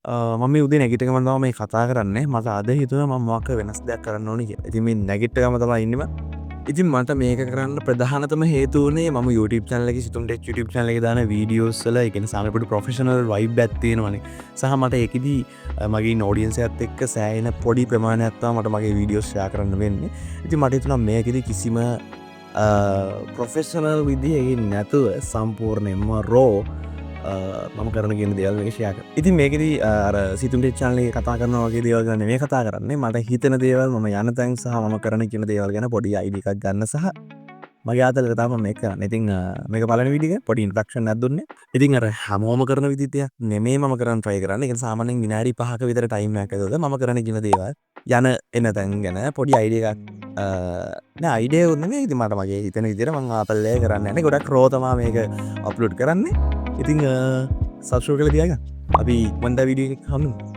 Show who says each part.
Speaker 1: මම උදේ නැගිටගම තමයි මේ කතා කරන්නේ. මට අද හිතුණා මම මොකක් වෙනස් දෙයක් කරන්න ඕනේ කියලා. ඉතින් මේ නැගිට්ටගම තමයි ඉන්නෙම. ඉතින් මට මේක කරන්න ප්‍රධානතම හේතුව වුණේ මම YouTube channel එකේ සිතුම් ටෙක් YouTube channel එකේ දාන වීඩියෝස් වල ඒ කියන්නේ සාමාන්‍ය ප්‍රොෆෙෂනල් වයිබ් එකක් තියෙනවනේ. සහ මට ඒකෙදි මගේ ඔඩියන්ස් එකත් එක්ක සෑහෙන පොඩි ප්‍රමාණයක් තමයි මට මගේ වීඩියෝස් ෂෙයා කරන්න වෙන්නේ. ඉතින් මට හිතුණා මේකෙදි කිසිම ප්‍රොෆෙෂනල් විදිහකින් නැතුව සම්පූර්ණයෙන්ම රෝ මම කරන ගෙන දේවල් මේක ෂෙයා කරනවා. ඉතින් මේකෙදි අර සිතුම් ටෙක් channel එකේ කතා කරනවා වගේ දේවල් ගැන නෙමෙයි කතා කරන්නේ. මට හිතෙන දේවල් මම යන තැන් සහ මම කරන කියන දේවල් ගැන පොඩි අයිඩියා එකක් ගන්න සහ මගේ ආතලක තමයි මේක කරන්නේ. ඉතින් මේක පළවෙනි වීඩියෝ එක පොඩි ඉන්ට්‍රොඩක්ෂන් එකක් දුන්නේ. ඉතින් අර හැමෝම කරන විදිහට නෙමෙයි මම කරන්න try කරන්නේ. ඒක සාමාන්‍යයෙන් විනාඩි 5ක විතර ටයිම් එකක් ඇතුළත මම කරන කියන දේවල් යන එන තැන් ගැන පොඩි අයිඩියා එකක් නෑ අයිඩියා උත් නෙමෙයි. ඉතින් මට මගේ හිතෙන විදිහට මම ආතල්ලේ කරන්නේ නැහැ. ගොඩක් රෝ තමයි මේක අප්ලෝඩ් කරන්නේ. ඉතින් සබස්ක්‍රයිබ් කරලා තියාගන්න. අපි වන්දා වීඩියෝ එකක් හම්බෙමු.